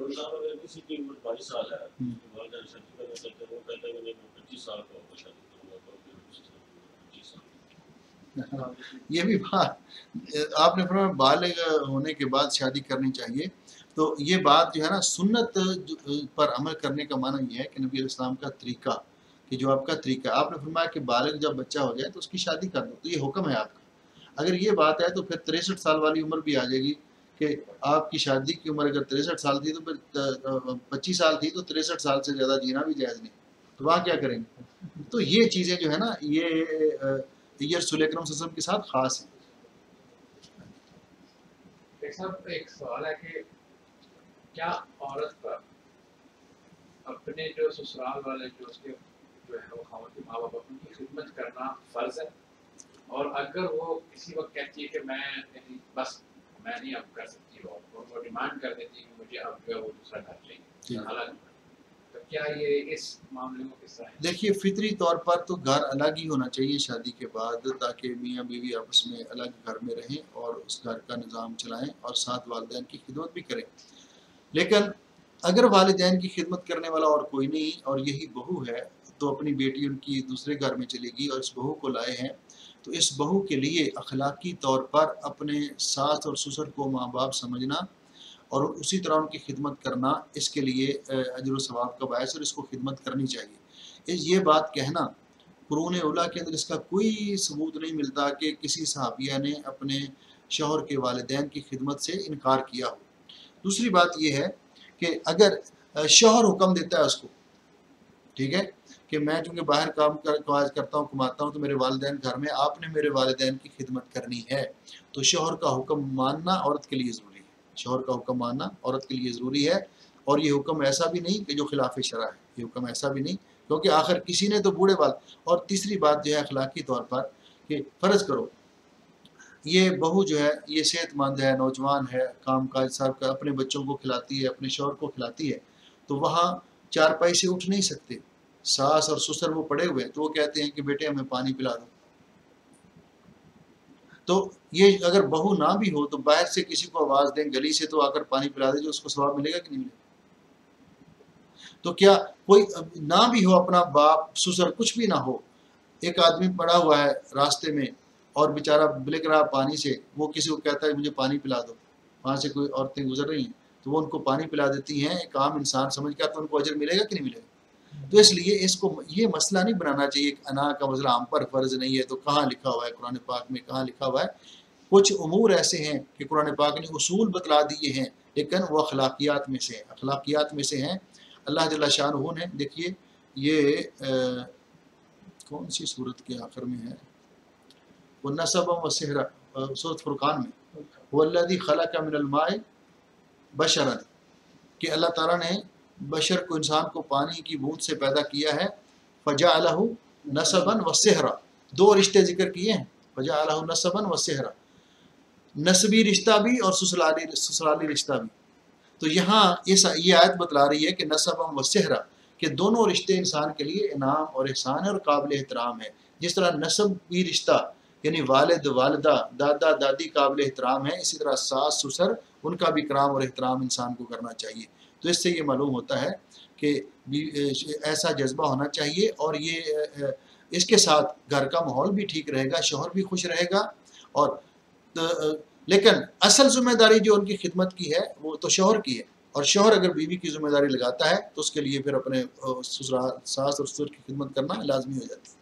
اگر کسی کی عمر 22 سال ہے اس کے والدین شادی کرنا چاہتے ہیں وہ کہتے ہیں کہ میں 25 سال کا ہوں شادی کروں گا تو پھر 25 سال یہ بھی بات آپ نے فرمایا بالغ ہونے کے بعد شادی کرنی چاہیے، تو یہ بات جو ہے نا سنت پر عمل کرنے کا معنی یہ ہے کہ نبی علیہ السلام کا طریقہ، کہ جو آپ کا طریقہ، آپ نے فرمایا کہ بالغ جب بچہ ہو جائے تو اس کی شادی کر دو، تو یہ حکم ہے آپ کا۔ اگر یہ بات ہے تو پھر 63 سال والی عمر بھی آ جائے گی کہ آپ کی شادی کی عمر اگر 63 سال تھی تو پھر 25 سال تھی تو 63 سال سے زیادہ جینا بھی جائز نہیں، تو وہاں کیا کریں گے؟ تو یہ چیزیں جو ہے نا یہ رسول اکرم صلی اللہ علیہ وسلم کے ساتھ خاص ہیں۔ ایک سوال ہے کہ کیا عورت پر اپنے جو سسرال والے جو اس کے جو ہے وہ خاوند کے ماں باپ ان کی خدمت کرنا فرض ہے، اور اگر وہ کسی وقت کہتی ہے کہ میں بس میں نہیں اب کر سکتی ہوں اور وہ ڈیمانڈ کر دیتی ہے کہ مجھے اب جو ہے وہ دوسرا گھر چاہیے الگ، تو کیا یہ اس معاملے میں کس طرح ہے؟ دیکھیے فطری طور پر تو گھر الگ ہی ہونا چاہیے شادی کے بعد، تاکہ میاں بیوی آپس میں الگ گھر میں رہیں اور اس گھر کا نظام چلائیں اور ساتھ والدین کی خدمت بھی کریں۔ لیکن اگر والدین کی خدمت کرنے والا اور کوئی نہیں اور یہی بہو ہے تو اپنی بیٹی ان کی دوسرے گھر میں چلے گی اور اس بہو کو لائے ہیں، تو اس بہو کے لیے اخلاقی طور پر اپنے ساس اور سسر کو ماں باپ سمجھنا اور اسی طرح ان کی خدمت کرنا اس کے لیے اجر و ثواب کا باعث، اور اس کو خدمت کرنی چاہیے۔ یہ بات کہنا قرون اولیٰ کے اندر اس کا کوئی ثبوت نہیں ملتا کہ کسی صحابیہ نے اپنے شوہر کے والدین کی خدمت سے انکار کیا ہو۔ دوسری بات یہ ہے کہ اگر شوہر حکم دیتا ہے اس کو، ٹھیک ہے، کہ میں چونکہ باہر کام کاج کرتا ہوں کماتا ہوں تو میرے والدین گھر میں، آپ نے میرے والدین کی خدمت کرنی ہے، تو شوہر کا حکم ماننا عورت کے لیے ضروری ہے۔ شوہر کا حکم ماننا عورت کے لیے ضروری ہے، اور یہ حکم ایسا بھی نہیں کہ جو خلاف شرع ہے، یہ حکم ایسا بھی نہیں، کیونکہ آخر کسی نے تو بوڑھے وال۔ اور تیسری بات جو ہے اخلاقی طور پر کہ فرض کرو یہ بہو جو ہے یہ صحت مند ہے، نوجوان ہے، کام کاج سب کا اپنے بچوں کو کھلاتی ہے، اپنے شوہر کو کھلاتی ہے، تو وہاں چارپائی سے اٹھ نہیں سکتے، ساس اور سسر وہ پڑے ہوئے تو وہ کہتے ہیں کہ بیٹے ہمیں پانی پلا دو، تو یہ اگر بہو نہ بھی ہو تو باہر سے کسی کو آواز دیں گلی سے تو آ کر پانی پلا دے، جو اس کو ثواب ملے گا کہ نہیں ملے گا؟ تو کیا کوئی نہ بھی ہو، اپنا باپ سسر کچھ بھی نہ ہو، ایک آدمی پڑا ہوا ہے راستے میں اور بیچارہ بلک رہا پانی سے، وہ کسی کو کہتا ہے مجھے پانی پلا دو، وہاں سے کوئی عورتیں گزر رہی ہیں تو وہ ان کو پانی پلا دیتی ہیں ایک عام انسان سمجھ کر، تو ان کو اجر ملے گا کہ نہیں ملے گا؟ تو اس لیے اس کو یہ مسئلہ نہیں بنانا چاہیے کہ انا کا مسئلہ ہم پر فرض نہیں ہے، تو کہاں لکھا ہوا ہے قرآن پاک میں، کہاں لکھا ہوا ہے؟ کچھ امور ایسے ہیں کہ قرآن پاک نے اصول بتلا دیے ہیں، لیکن وہ اخلاقیات میں سے ہیں، اخلاقیات میں سے ہیں۔ اللہ جل شانہ نے دیکھیے یہ کون سی صورت کے آخر میں ہے، وہ نسب و صہرا، سورۃ فرقان میں، والذی خلق من الماء بشرا، کہ اللہ تعالیٰ نے بشر کو، انسان کو پانی کی بوند سے پیدا کیا ہے، فجعلہ نسبا و صہرا، دو رشتے ذکر کیے ہیں، فجعلہ نسبا و صہرا، نسبی رشتہ بھی اور سسرالی رشتہ بھی۔ تو یہاں یہ آیت بتلا رہی ہے کہ نسب و صہرا، کہ دونوں رشتے انسان کے لیے انعام اور احسان ہے اور قابل احترام ہے۔ جس طرح نسبی رشتہ یعنی والد والدہ دادا دادی قابل احترام ہے، اسی طرح ساس سسر ان کا بھی کرام اور احترام انسان کو کرنا چاہیے۔ تو اس سے یہ معلوم ہوتا ہے کہ ایسا جذبہ ہونا چاہیے، اور یہ اس کے ساتھ گھر کا ماحول بھی ٹھیک رہے گا، شوہر بھی خوش رہے گا، اور لیکن اصل ذمہ داری جو ان کی خدمت کی ہے وہ تو شوہر کی ہے، اور شوہر اگر بیوی کی ذمہ داری لگاتا ہے تو اس کے لیے پھر اپنے ساس اور سسر کی خدمت کرنا لازمی ہو جاتی ہے۔